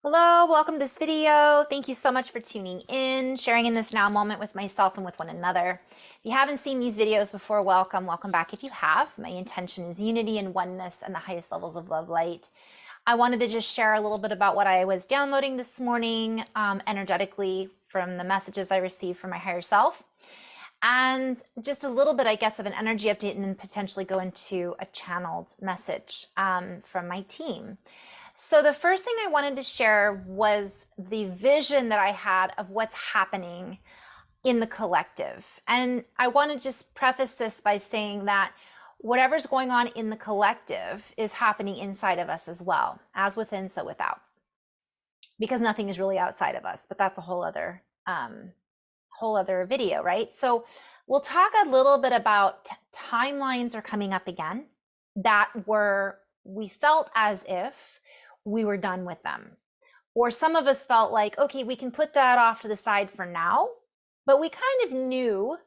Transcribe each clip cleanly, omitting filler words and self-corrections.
Hello, welcome to this video. Thank you so much for tuning in, sharing in this now moment with myself and with one another. If you haven't seen these videos before, welcome back. If you have, my intention is unity and oneness and the highest levels of love light. I wanted to just share a little bit about what I was downloading this morning energetically from the messages I received from my higher self. And just a little bit, I guess, of an energy update and then potentially go into a channeled message from my team. So the first thing I wanted to share was the vision that I had of what's happening in the collective. And I want to just preface this by saying that whatever's going on in the collective is happening inside of us as well, as within, so without, because nothing is really outside of us, but that's a whole other video, right? So we'll talk a little bit about timelines are coming up again that we felt as if we were done with them. Or some of us felt like, okay, we can put that off to the side for now, but we kind of knew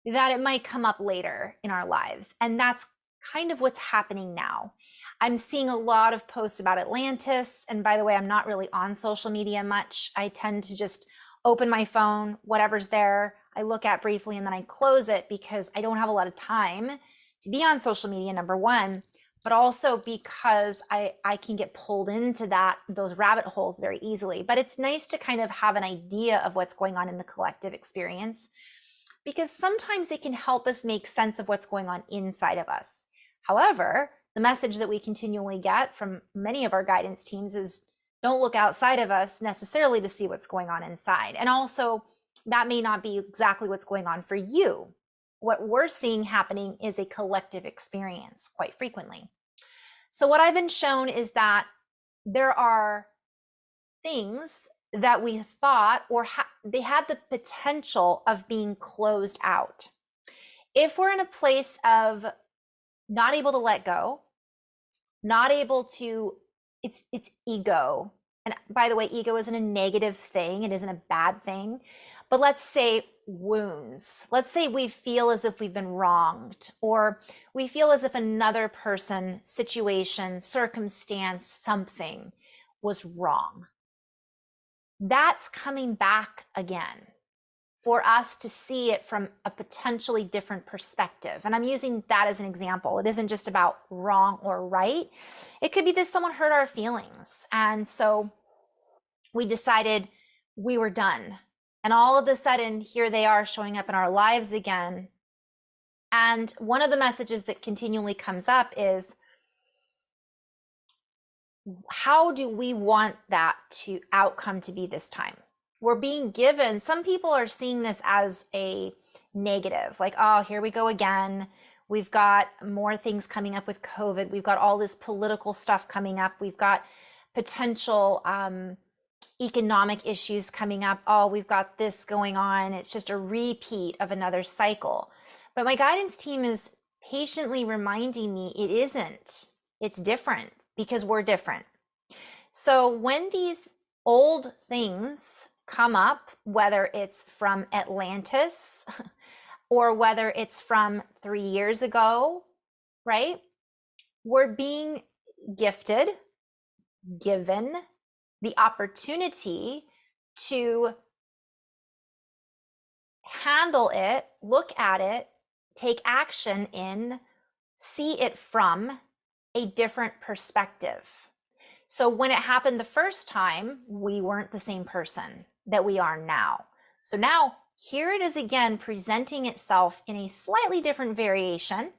that it might come up later in our lives. And that's kind of what's happening now. I'm seeing a lot of posts about Atlantis. And by the way, I'm not really on social media much. I tend to just open my phone, whatever's there, I look at briefly and then I close it because I don't have a lot of time to be on social media, number one, but also because I can get pulled into those rabbit holes very easily. But it's nice to kind of have an idea of what's going on in the collective experience, because sometimes it can help us make sense of what's going on inside of us. However, the message that we continually get from many of our guidance teams is don't look outside of us necessarily to see what's going on inside. And also, that may not be exactly what's going on for you. What we're seeing happening is a collective experience quite frequently. So what I've been shown is that there are things that we thought they had the potential of being closed out. If we're in a place of not able to let go, not able to, it's ego. And by the way, ego isn't a negative thing. It isn't a bad thing. But let's say wounds. Let's say we feel as if we've been wronged, or we feel as if another person, situation, circumstance, something was wrong. That's coming back again for us to see it from a potentially different perspective. And I'm using that as an example. It isn't just about wrong or right. It could be that someone hurt our feelings. And so we decided we were done. And all of a sudden, here they are showing up in our lives again. And one of the messages that continually comes up is, how do we want that outcome to be this time? We're being given, some people are seeing this as a negative, like, oh, here we go again. We've got more things coming up with COVID. We've got all this political stuff coming up. We've got potential economic issues coming up. Oh, we've got this going on. It's just a repeat of another cycle. But my guidance team is patiently reminding me it isn't. It's different because we're different. So when these old things come up, whether it's from Atlantis or whether it's from 3 years ago, right? We're being given the opportunity to handle it, look at it, take action see it from a different perspective. So when it happened the first time, we weren't the same person that we are now. So now here it is again, presenting itself in a slightly different variation,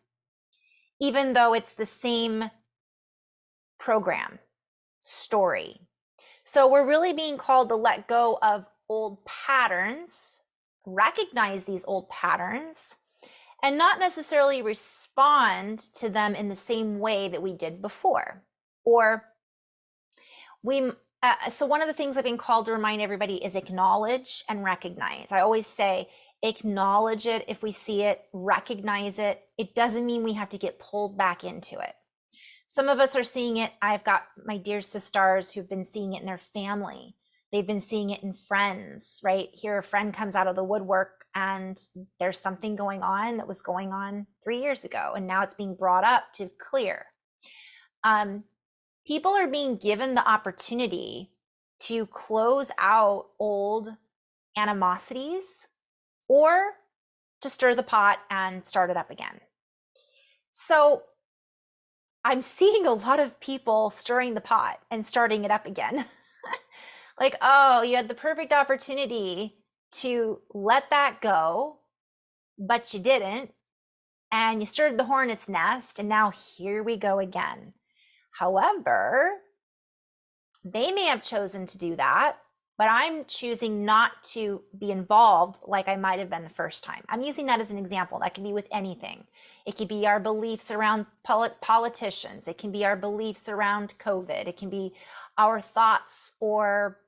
even though it's the same program, story. So we're really being called to let go of old patterns, recognize these old patterns, and not necessarily respond to them in the same way that we did before. Or so one of the things I've been called to remind everybody is acknowledge and recognize. I always say, acknowledge it if we see it, recognize it. It doesn't mean we have to get pulled back into it. Some of us are seeing it. I've got my dear sisters who've been seeing it in their family. They've been seeing it in friends, right? Here, a friend comes out of the woodwork and there's something going on that was going on 3 years ago, and now it's being brought up to clear. People are being given the opportunity to close out old animosities or to stir the pot and start it up again. So I'm seeing a lot of people stirring the pot and starting it up again. Like, oh, you had the perfect opportunity to let that go, but you didn't. And you stirred the hornet's nest, and now here we go again. However, they may have chosen to do that, but I'm choosing not to be involved like I might have been the first time. I'm using that as an example. That can be with anything. It could be our beliefs around politicians. It can be our beliefs around COVID. It can be our thoughts or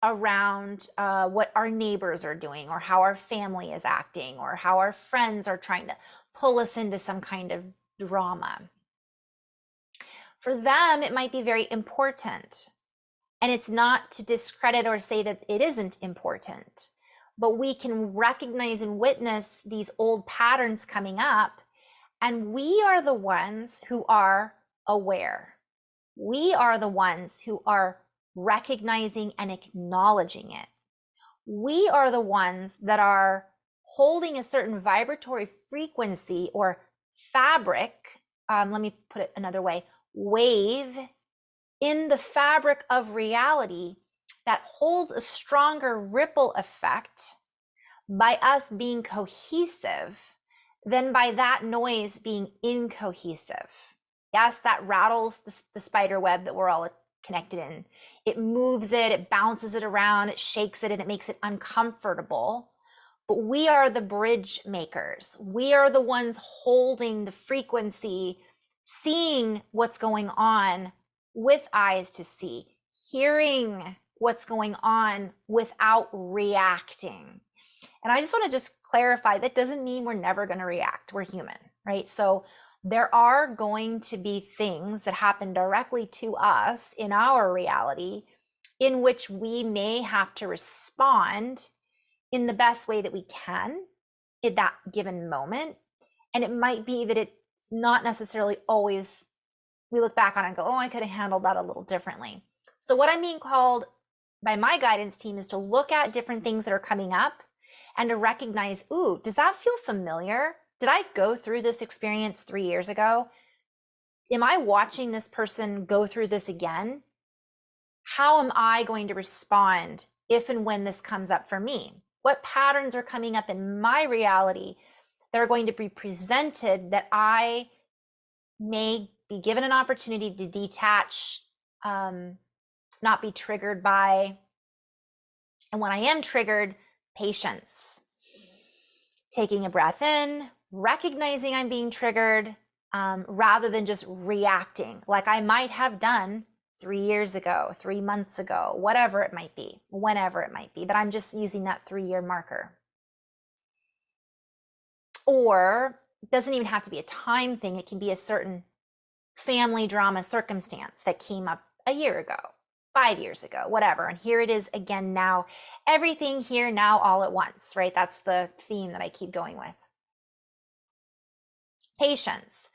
around what our neighbors are doing, or how our family is acting, or how our friends are trying to pull us into some kind of drama. For them, it might be very important. And it's not to discredit or say that it isn't important, but we can recognize and witness these old patterns coming up, and we are the ones who are aware. We are the ones who are recognizing and acknowledging it. We are the ones that are holding a certain vibratory frequency or fabric, let me put it another way, wave in the fabric of reality that holds a stronger ripple effect by us being cohesive than by that noise being incohesive. Yes, that rattles the spider web that we're all connected in. It moves it, it bounces it around, it shakes it, and it makes it uncomfortable. But we are the bridge makers. We are the ones holding the frequency, seeing what's going on with eyes to see, hearing what's going on without reacting. And I just want to clarify, that doesn't mean we're never going to react. We're human, right? So there are going to be things that happen directly to us in our reality in which we may have to respond in the best way that we can in that given moment. And it might be that it's not necessarily always, we look back on it and go, oh, I could have handled that a little differently. So what I'm being called by my guidance team is to look at different things that are coming up and to recognize, ooh, does that feel familiar? Did I go through this experience 3 years ago? Am I watching this person go through this again? How am I going to respond if and when this comes up for me? What patterns are coming up in my reality that are going to be presented that I may be given an opportunity to detach, not be triggered by? And when I am triggered, patience. Taking a breath in, recognizing I'm being triggered, rather than just reacting like I might have done 3 years ago, 3 months ago, whatever it might be, whenever it might be, but I'm just using that 3-year marker. Or it doesn't even have to be a time thing. It can be a certain family drama circumstance that came up a year ago, 5 years ago, whatever. And here it is again now. Everything here now all at once, right? That's the theme that I keep going with. Patience.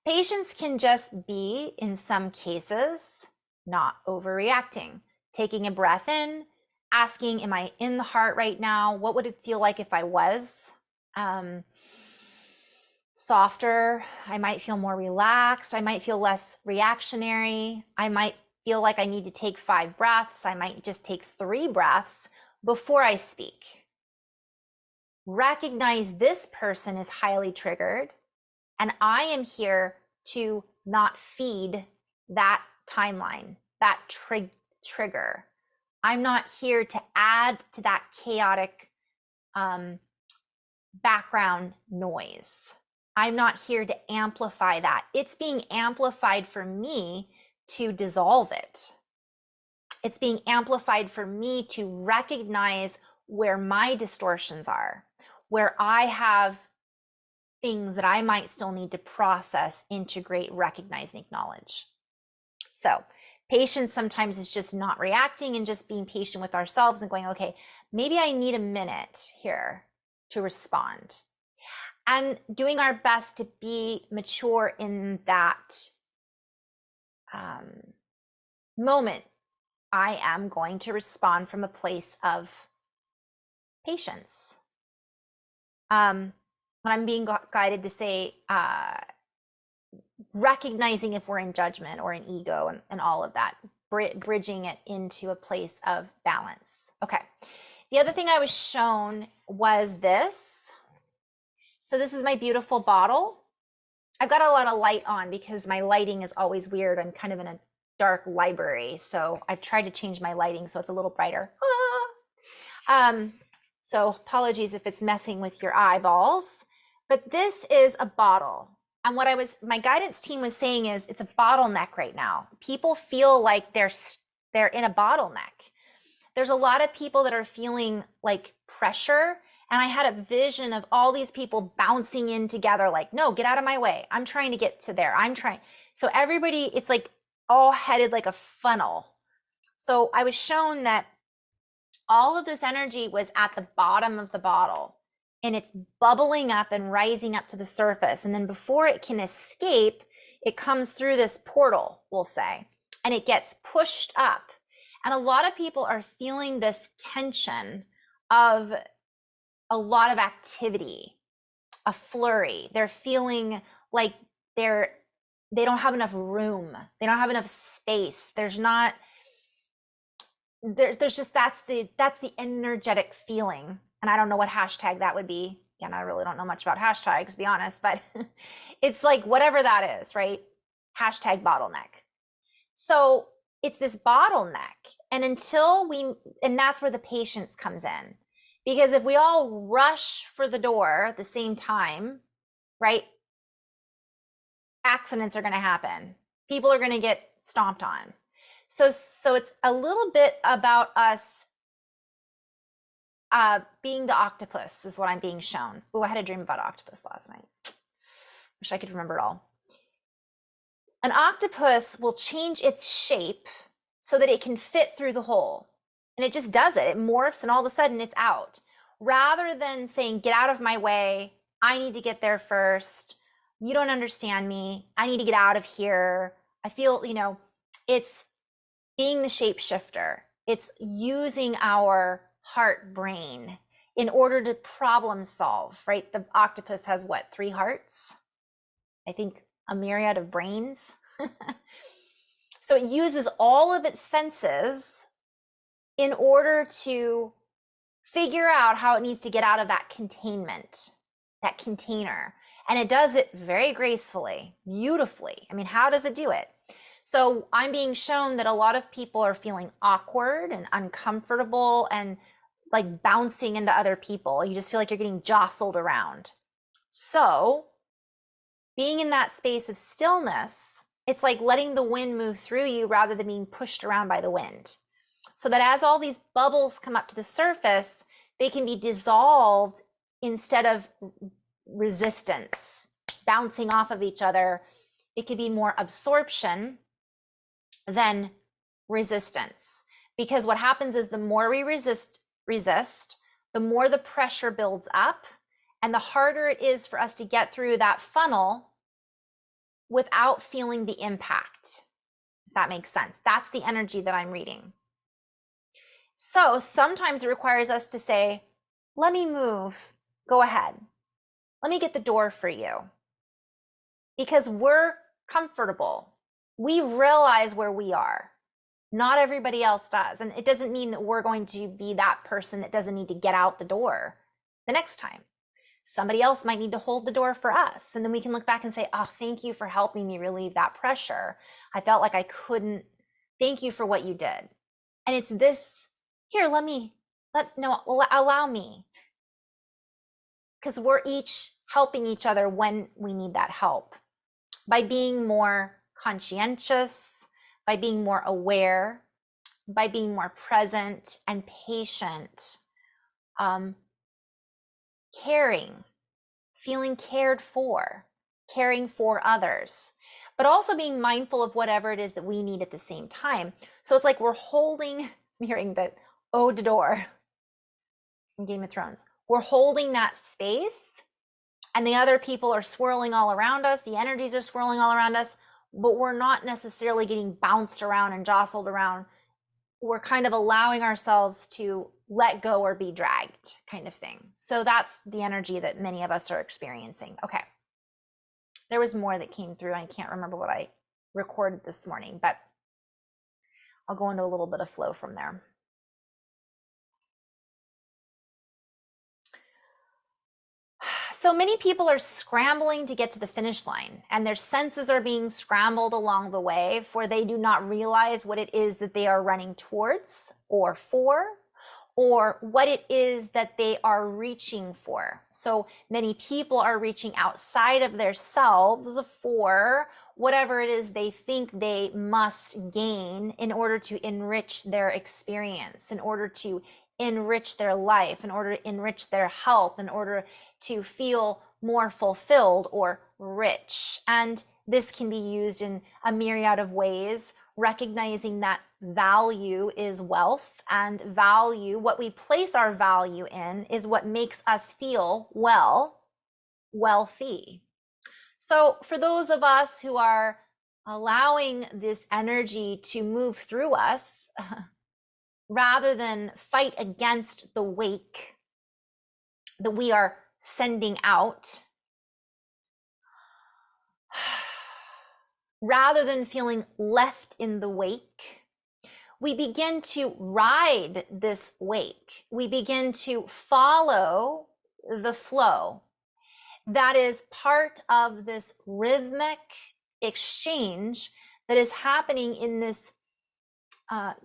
Patience can just be, in some cases, not overreacting. Taking a breath in, asking, am I in the heart right now? What would it feel like if I was? Softer. I might feel more relaxed. I might feel less reactionary. I might feel like I need to take 5 breaths. I might just take 3 breaths before I speak. Recognize this person is highly triggered, and I am here to not feed that timeline, that trigger. I'm not here to add to that chaotic background noise. I'm not here to amplify that. It's being amplified for me to dissolve it. It's being amplified for me to recognize where my distortions are, where I have things that I might still need to process, integrate, recognize, and acknowledge. So patience sometimes is just not reacting and just being patient with ourselves and going, okay, maybe I need a minute here to respond. And doing our best to be mature in that moment I am going to respond from a place of patience. When I'm being guided to say, recognizing if we're in judgment or in ego and all of that, bridging it into a place of balance. Okay. The other thing I was shown was this. So this is my beautiful bottle. I've got a lot of light on because my lighting is always weird. I'm kind of in a dark library, so I've tried to change my lighting so it's a little brighter. So apologies if it's messing with your eyeballs, but this is a bottle. And what my guidance team was saying is it's a bottleneck right now. People feel like they're in a bottleneck. There's a lot of people that are feeling like pressure. And I had a vision of all these people bouncing in together, like, no, get out of my way. I'm trying to get to there. So everybody, it's like all headed like a funnel. So I was shown that all of this energy was at the bottom of the bottle and it's bubbling up and rising up to the surface. And then before it can escape, it comes through this portal, we'll say, and it gets pushed up. And a lot of people are feeling this tension of a lot of activity, a flurry. They're feeling like they don't have enough room. They don't have enough space. There's just, that's the energetic feeling. And I don't know what hashtag that would be. And I really don't know much about hashtags, to be honest, but it's like whatever that is, right? Hashtag bottleneck. So it's this bottleneck. And and that's where the patience comes in. Because if we all rush for the door at the same time, right? Accidents are going to happen. People are going to get stomped on. So it's a little bit about us being the octopus is what I'm being shown. Oh, I had a dream about octopus last night. Wish I could remember it all. An octopus will change its shape so that it can fit through the hole. And it just does it. It morphs and all of a sudden it's out. Rather than saying, get out of my way, I need to get there first. You don't understand me. I need to get out of here. I feel, it's being the shapeshifter. It's using our heart brain in order to problem solve, right? The octopus has what, 3 hearts? I think a myriad of brains. So it uses all of its senses in order to figure out how it needs to get out of that containment, that container. And it does it very gracefully, beautifully. I mean, how does it do it? So I'm being shown that a lot of people are feeling awkward and uncomfortable and like bouncing into other people. You just feel like you're getting jostled around. So being in that space of stillness, it's like letting the wind move through you rather than being pushed around by the wind. So that as all these bubbles come up to the surface, they can be dissolved instead of resistance, bouncing off of each other. It could be more absorption than resistance. Because what happens is the more we resist, the more the pressure builds up and the harder it is for us to get through that funnel without feeling the impact. If that makes sense. That's the energy that I'm reading. So sometimes it requires us to say, let me move, go ahead. Let me get the door for you. Because we're comfortable. We realize where we are. Not everybody else does. And it doesn't mean that we're going to be that person that doesn't need to get out the door the next time. Somebody else might need to hold the door for us. And then we can look back and say, oh, thank you for helping me relieve that pressure. I felt like I couldn't. Thank you for what you did. And it's this, here, allow me. Because we're each helping each other when we need that help. By being more conscientious, by being more aware, by being more present and patient, caring, feeling cared for, caring for others, but also being mindful of whatever it is that we need at the same time. So it's like we're holding, I'm hearing the Ode to Door in Game of Thrones. We're holding that space and the other people are swirling all around us. The energies are swirling all around us, but we're not necessarily getting bounced around and jostled around. we're kind of allowing ourselves to let go or be dragged, kind of thing. So that's the energy that many of us are experiencing. Okay. There was more that came through. I can't remember what I recorded this morning, but I'll go into a little bit of flow from there. So many people are scrambling to get to the finish line, and their senses are being scrambled along the way, for they do not realize what it is that they are running towards or for, or what it is that they are reaching for. So many people are reaching outside of themselves for whatever it is they think they must gain in order to enrich their experience, in order to enrich their life, in order to enrich their health, in order to feel more fulfilled or rich. And this can be used in a myriad of ways, recognizing that value is wealth, and value, what we place our value in, is what makes us feel wealthy. So for those of us who are allowing this energy to move through us, rather than fight against the wake that we are sending out, rather than feeling left in the wake, we begin to ride this wake. We begin to follow the flow that is part of this rhythmic exchange that is happening in this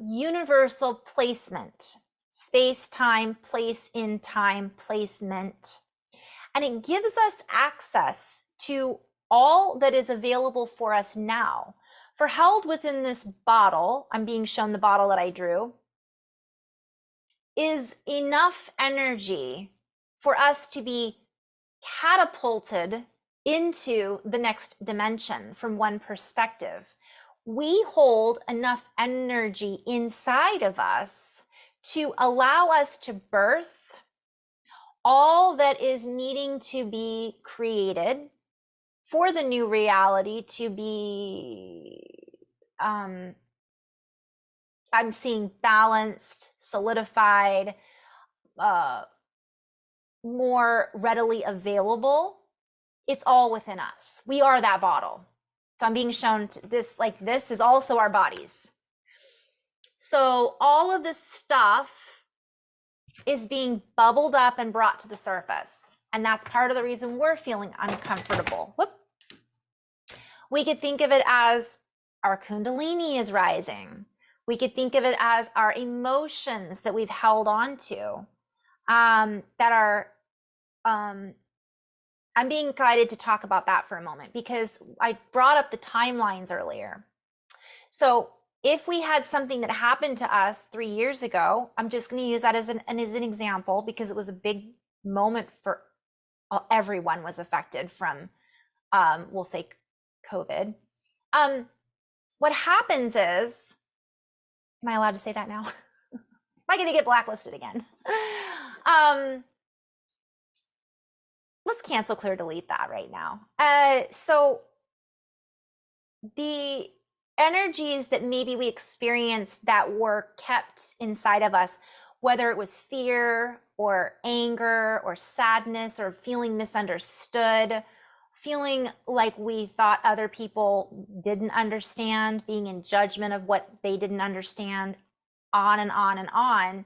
universal placement, space, time, place in time placement. And it gives us access to all that is available for us now. For held within this bottle, I'm being shown the bottle that I drew, is enough energy for us to be catapulted into the next dimension from one perspective. We hold enough energy inside of us to allow us to birth all that is needing to be created for the new reality to be, I'm seeing balanced, solidified, more readily available. It's all within us. We are that bottle. So I'm being shown this, like this is also our bodies. So all of this stuff is being bubbled up and brought to the surface. And that's part of the reason we're feeling uncomfortable. Whoop. We could think of it as our Kundalini is rising. We could think of it as our emotions that we've held on to, that are, I'm being guided to talk about that for a moment because I brought up the timelines earlier. So if we had something that happened to us 3 years ago, I'm just going to use that as an example because it was a big moment for everyone was affected from, we'll say COVID. What happens is, am I allowed to say that now? Am I going to get blacklisted again? Let's cancel, clear, delete that right now. So the energies that maybe we experienced that were kept inside of us, whether it was fear or anger or sadness or feeling misunderstood, feeling like we thought other people didn't understand, being in judgment of what they didn't understand, on and on and on,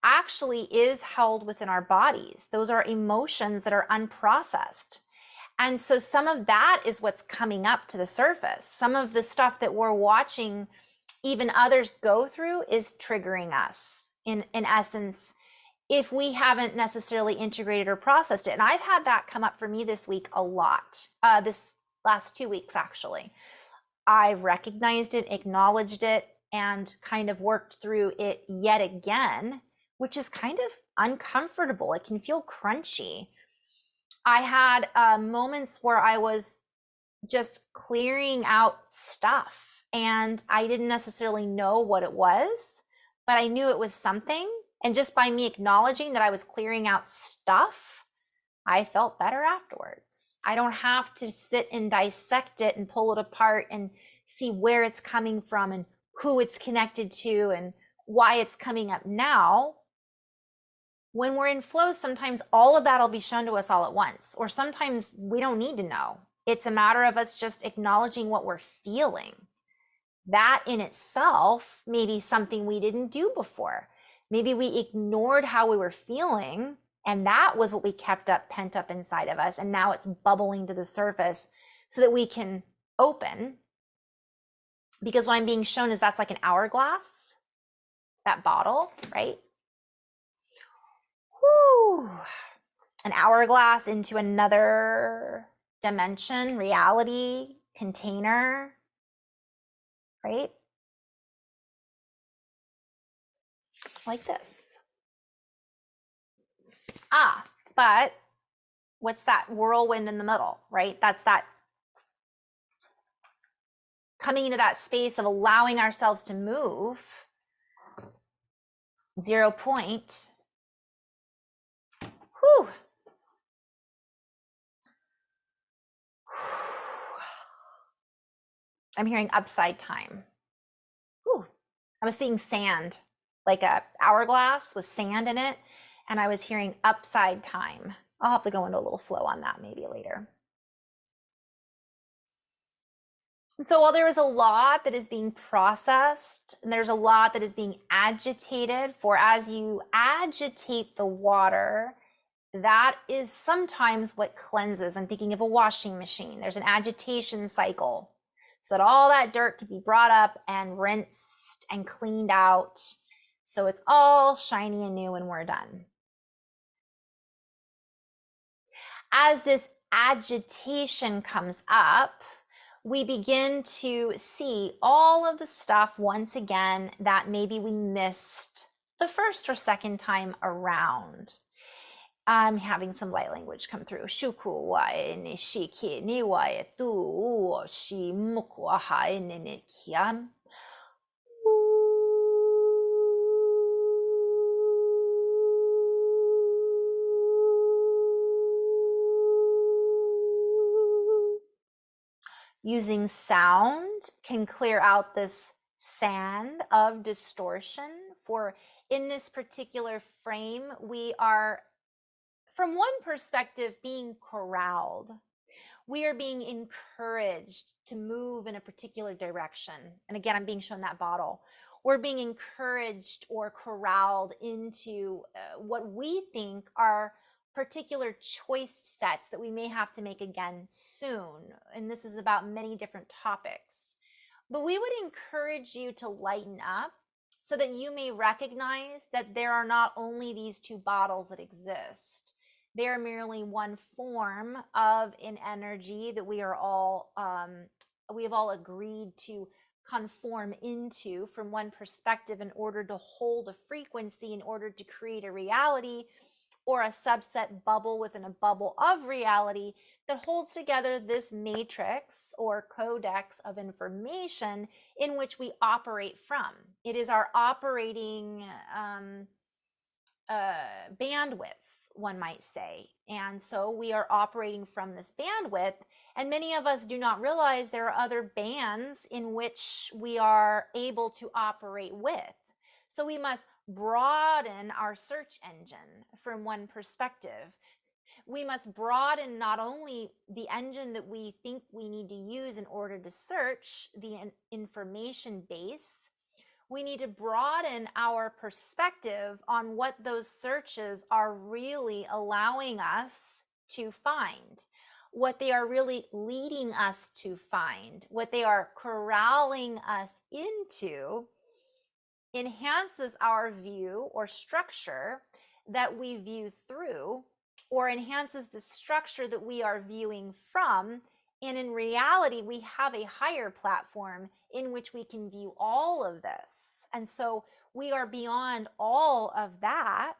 actually is held within our bodies. Those are emotions that are unprocessed. And so some of that is what's coming up to the surface. Some of the stuff that we're watching even others go through is triggering us in essence, if we haven't necessarily integrated or processed it. And I've had that come up for me this week a lot, this last 2 weeks, actually. I've recognized it, acknowledged it, and kind of worked through it yet again, which is kind of uncomfortable. It can feel crunchy. I had moments where I was just clearing out stuff and I didn't necessarily know what it was, but I knew it was something. And just by me acknowledging that I was clearing out stuff, I felt better afterwards. I don't have to sit and dissect it and pull it apart and see where it's coming from and who it's connected to and why it's coming up now. When we're in flow, sometimes all of that will be shown to us all at once, or sometimes we don't need to know. It's a matter of us just acknowledging what we're feeling. That in itself may be something we didn't do before. Maybe we ignored how we were feeling, and that was what we kept up, pent up inside of us, and now it's bubbling to the surface so that we can open. Because what I'm being shown is that's like an hourglass, that bottle, right? Whoo! An hourglass into another dimension, reality, container, right? Like this. But what's that whirlwind in the middle, right? That's that coming into that space of allowing ourselves to move. 0 point. Whew. I'm hearing upside time. Whew. I was seeing sand, like a hourglass with sand in it, and I was hearing upside time. I'll have to go into a little flow on that maybe later. And so while there is a lot that is being processed, and there's a lot that is being agitated, for as you agitate the water, that is sometimes what cleanses. I'm thinking of a washing machine. There's an agitation cycle so that all that dirt can be brought up and rinsed and cleaned out. So it's all shiny and new when we're done. As this agitation comes up, we begin to see all of the stuff once again that maybe we missed the first or second time around. I'm having some light language come through. Shuku wa ni shiki ni wa tu shi muku ha ni kian. Using sound can clear out this sand of distortion. For in this particular frame, we are, from one perspective, being corralled. We are being encouraged to move in a particular direction. And again, I'm being shown that bottle. We're being encouraged or corralled into what we think are particular choice sets that we may have to make again soon. And this is about many different topics. But we would encourage you to lighten up so that you may recognize that there are not only these two bottles that exist. They are merely one form of an energy that we have all agreed to conform into from one perspective in order to hold a frequency, in order to create a reality or a subset bubble within a bubble of reality that holds together this matrix or codex of information in which we operate from. It is our operating bandwidth, one might say. And so we are operating from this bandwidth, and many of us do not realize there are other bands in which we are able to operate with. So we must broaden our search engine from one perspective. We must broaden not only the engine that we think we need to use in order to search the information base, we need to broaden our perspective on what those searches are really allowing us to find, what they are really leading us to find, what they are corralling us into. Enhances our view or structure that we view through, or enhances the structure that we are viewing from. And in reality, we have a higher platform in which we can view all of this. And so we are beyond all of that,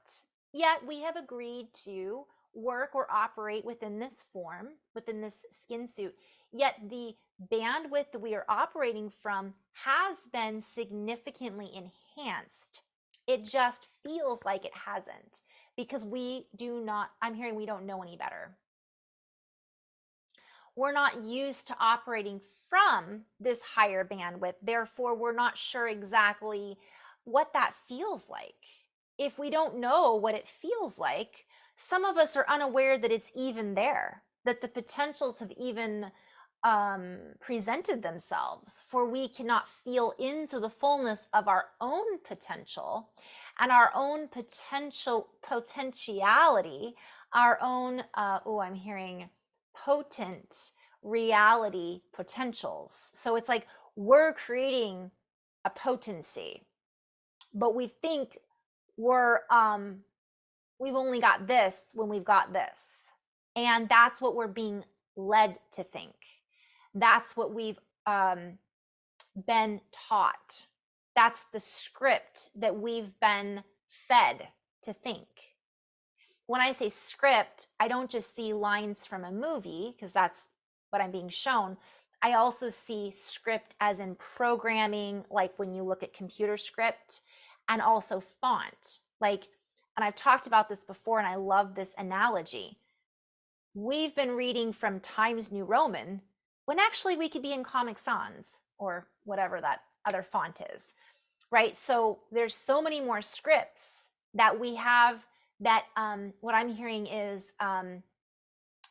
yet we have agreed to work or operate within this form, within this skin suit. Yet the bandwidth that we are operating from has been significantly enhanced. It just feels like it hasn't, because I'm hearing we don't know any better. We're not used to operating from this higher bandwidth. Therefore, we're not sure exactly what that feels like. If we don't know what it feels like, some of us are unaware that it's even there, that the potentials have even presented themselves, for we cannot feel into the fullness of our own potential and our own potentiality, our own, I'm hearing potent reality potentials. So it's like we're creating a potency, but we think we've only got this when we've got this. And that's what we're being led to think. That's what we've been taught. That's the script that we've been fed to think. When I say script, I don't just see lines from a movie, because that's what I'm being shown. I also see script as in programming, like when you look at computer script, and also font. Like, and I've talked about this before, and I love this analogy. We've been reading from Times New Roman when actually we could be in Comic Sans or whatever that other font is, right? So there's so many more scripts that we have that what I'm hearing is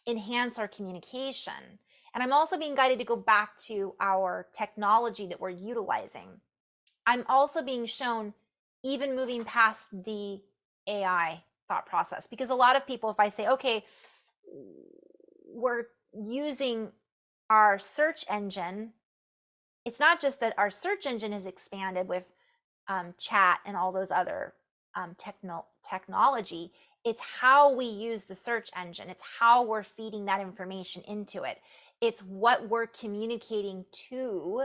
enhance our communication. And I'm also being guided to go back to our technology that we're utilizing. I'm also being shown even moving past the AI thought process, because a lot of people, if I say, okay, we're using our search engine, it's not just that our search engine has expanded with chat and all those other technology. It's how we use the search engine. It's how we're feeding that information into it. It's what we're communicating to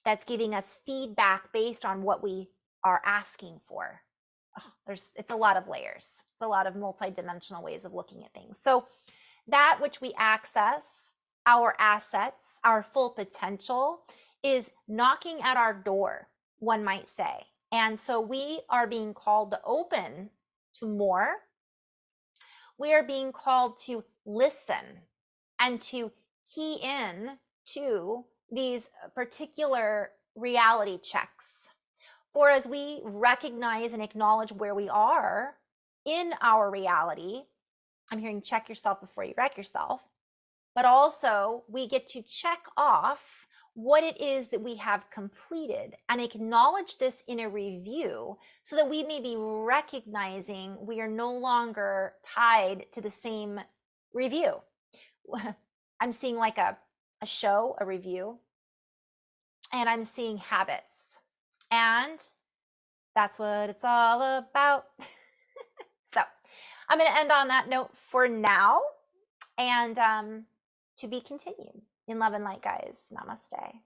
that's giving us feedback based on what we are asking for. It's a lot of layers. It's a lot of multidimensional ways of looking at things. So that which we access, our assets, our full potential, is knocking at our door, one might say. And so we are being called to open to more. We are being called to listen and to key in to these particular reality checks. For as we recognize and acknowledge where we are in our reality, I'm hearing check yourself before you wreck yourself, but also we get to check off what it is that we have completed and acknowledge this in a review, so that we may be recognizing we are no longer tied to the same review. I'm seeing like a show, a review, and I'm seeing habits, and that's what it's all about. So I'm going to end on that note for now, and to be continued. In love and light, guys. Namaste.